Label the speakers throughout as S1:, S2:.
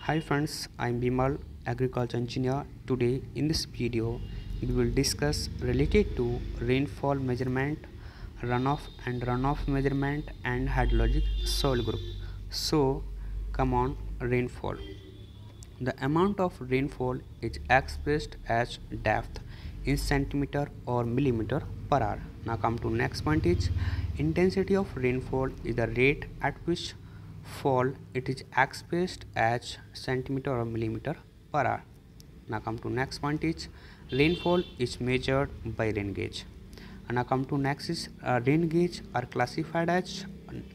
S1: Hi friends, I'm Bimal, agriculture engineer. Today in this video we will discuss related to rainfall measurement, runoff measurement and hydrologic soil group. So come on, rainfall. The amount of rainfall is expressed as depth in centimeter or millimeter per hour. Now come to next point is intensity of rainfall is the rate at which fall it is expressed as centimeter or millimeter per hour. Now come to next point is rainfall is measured by rain gauge. And now come to next is rain gauge are classified as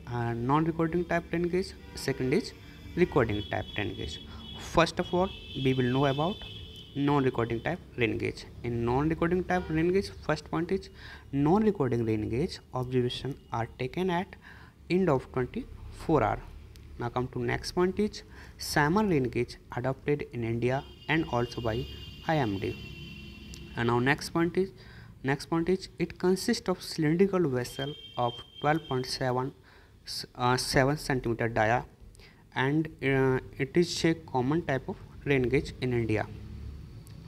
S1: non-recording type rain gauge. Second is recording type rain gauge. First of all, we will know about non-recording type rain gauge. In non-recording type rain gauge, first point is non-recording rain gauge observation are taken at end of 24 hour. Now come to next point is salmon rain gauge adopted in India and also by IMD. And now next point is it consists of cylindrical vessel of 12.7 centimeter dia, and it is a common type of rain gauge in India.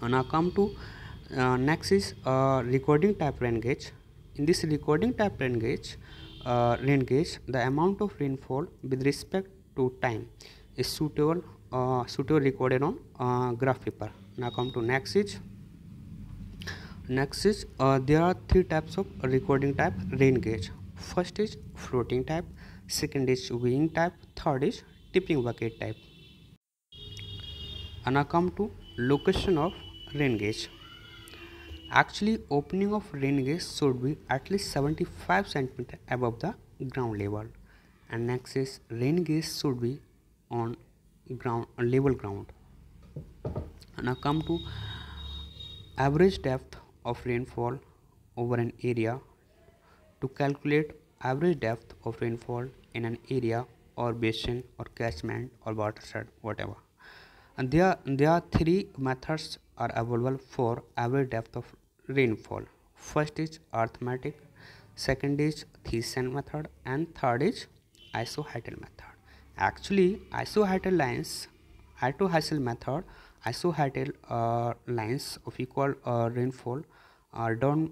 S1: And now come to next is recording type rain gauge. In this recording type rain gauge, the amount of rainfall with respect to time is suitable recorded on graph paper. Now come to next is there are three types of recording type rain gauge. First is floating type, second is weighing type, third is tipping bucket type. And now come to location of rain gauge. Actually, opening of rain gauge should be at least 75 cm above the ground level. And next is rain gauge should be on level ground. And now come to average depth of rainfall over an area. To calculate average depth of rainfall in an area or basin or catchment or watershed, whatever. And there are three methods are available for average depth of rainfall. First is arithmetic, second is Thiessen method, and third is isohydral method. Actually, isohydral lines of equal rainfall are done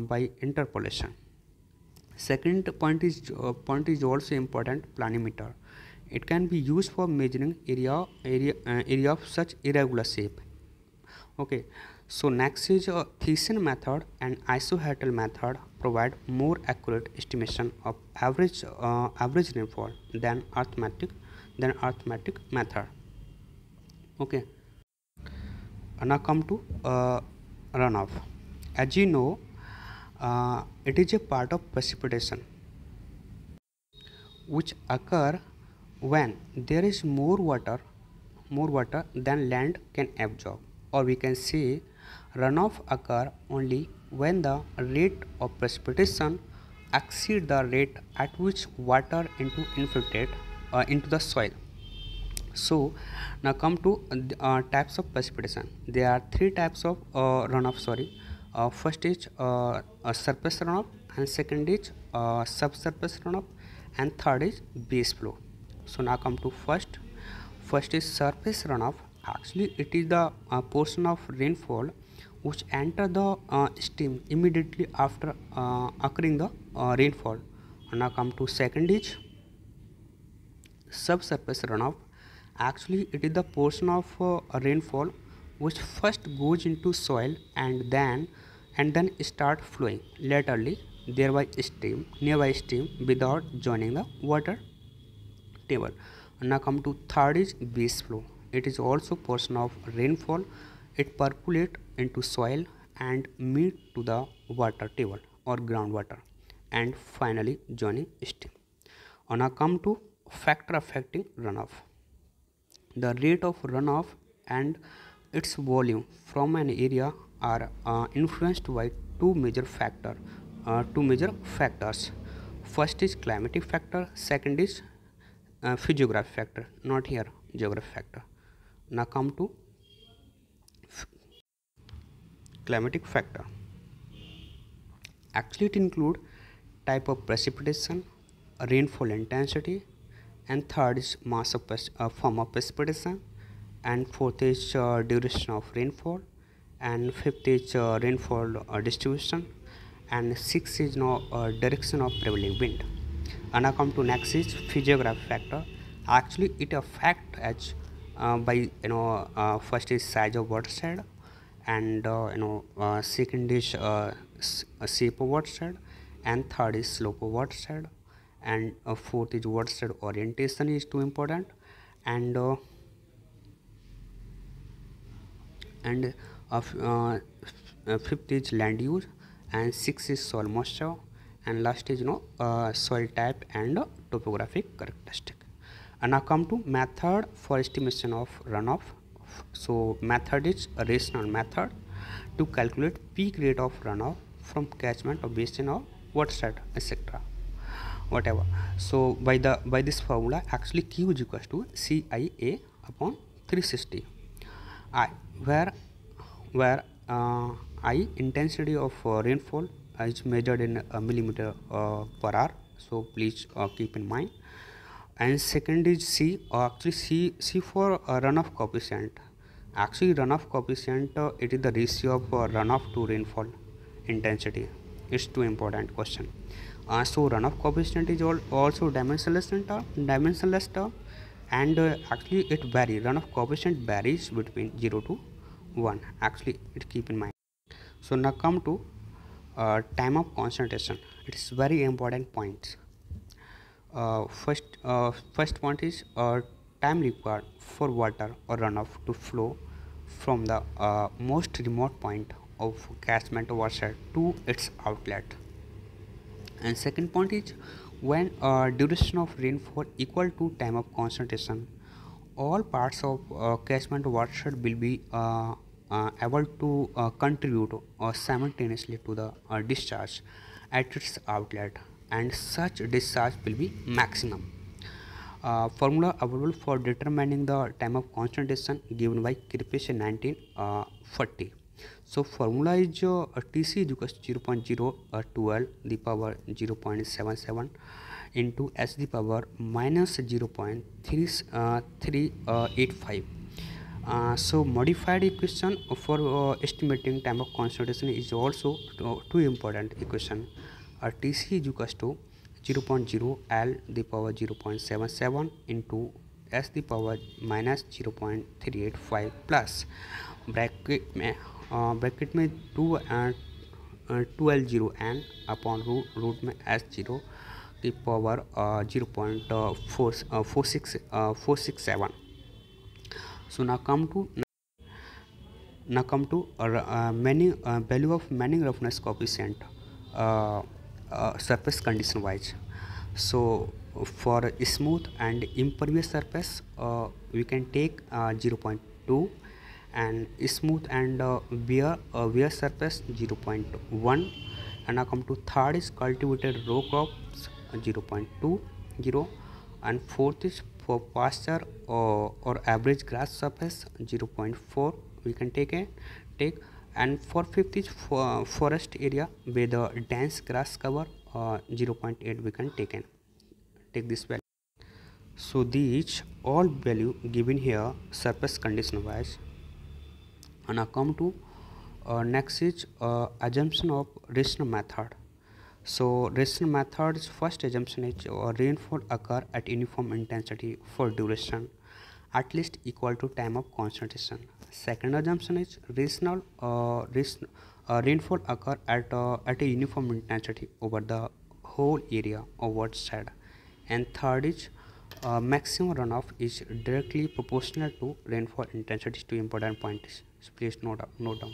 S1: by interpolation. Second point is also important, planimeter. It can be used for measuring area of such irregular shape. Okay, so next is Thiessen method and isohydral method provide more accurate estimation of average rainfall than arithmetic method. Okay, and now come to runoff. As you know, it is a part of precipitation which occur when there is more water than land can absorb, or we can say runoff occur only when the rate of precipitation exceed the rate at which water infiltrate into the soil. So now come to types of precipitation. There are three types of runoff. First is surface runoff, and second is subsurface runoff, and third is base flow. So now come to first is surface runoff. Actually, it is the portion of rainfall which enter the stream immediately after occurring the rainfall. And now come to second is subsurface runoff. Actually, it is the portion of rainfall which first goes into soil and then start flowing laterally nearby stream without joining the water table. And now come to third is base flow. It is also portion of rainfall. It percolate into soil and meet to the water table or groundwater and finally joining stream. And now come to factor affecting runoff. The rate of runoff and its volume from an area are influenced by two major factors. First is climatic factor, second is physiographic factor, not here geographic factor. Now come to climatic factor. Actually, it include type of precipitation, rainfall intensity, and third is mass of form of precipitation, and fourth is duration of rainfall, and fifth is rainfall distribution, and sixth is direction of prevailing wind. And now come to next is physiographic factor. Actually it affect as by first is size of watershed, and second is shape of watershed, and third is slope of watershed, and fourth is watershed orientation is too important, and and fifth is land use, and sixth is soil moisture, and last is soil type and topographic characteristic. And now come to method for estimation of runoff. So method is a rational method to calculate peak rate of runoff from catchment or basin or watershed, etc. whatever. So by this formula, actually Q is equals to CIA upon 360 I, where I intensity of rainfall is measured in millimeter per hour, so please keep in mind. And second is C, actually C for runoff coefficient. Actually runoff coefficient, it is the ratio of runoff to rainfall intensity. It's too important question. So runoff coefficient is also dimensionless term, and actually it varies. Runoff coefficient varies between 0 to 1. Actually it keep in mind. So now come to time of concentration. It is very important point. First point is time required for water or runoff to flow from the most remote point of catchment watershed to its outlet. And second point is when duration of rainfall equal to time of concentration, all parts of catchment watershed will be able to contribute simultaneously to the discharge at its outlet, and such discharge will be maximum. Formula available for determining the time of concentration given by Kirpesh in 1940. So formula is Tc is equals to 0.012 the power 0.77 into S the power minus 0.3385. So modified equation for estimating time of concentration is also two important equation. Tc is equals to 0.0 L the power 0.77 into S the power minus 0.385 plus bracket में 2L0 n upon root में S0 की power 0.467. So now come to value of Manning roughness coefficient surface condition wise. So for smooth and impervious surface we can take 0.2, and smooth and bare surface 0.1, and now come to third is cultivated row crops 0.20, and fourth is for pasture or average grass surface 0.4 we can take, and for fifth is for forest area with the dense grass cover 0.8 we can take this value. So these all value given here surface condition wise. And now come to next is assumption of rational method. So rational method's first assumption is rainfall occur at uniform intensity for duration at least equal to time of concentration. Second assumption is rainfall occur at a uniform intensity over the whole area of watershed. And third is maximum runoff is directly proportional to rainfall intensity. Two important points, please note down.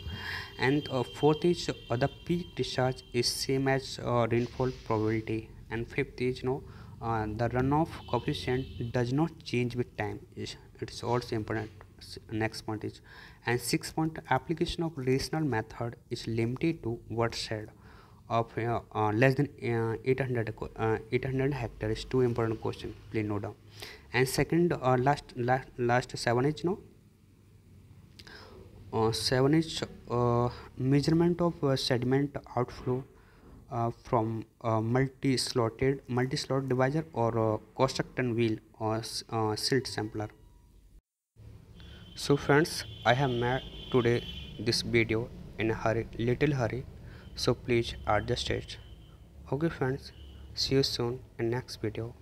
S1: And fourth is the peak discharge is same as rainfall probability. And fifth is the runoff coefficient does not change with time. It is also important. Next point is, and sixth point, application of rational method is limited to watershed of less than 800 hectares. Two important question, please note down. And second last 7 is measurement of sediment outflow from multi-slot divisor or construction wheel or silt sampler. So friends, I have made today this video in a little hurry, so please adjust it. Okay friends, see you soon in next video.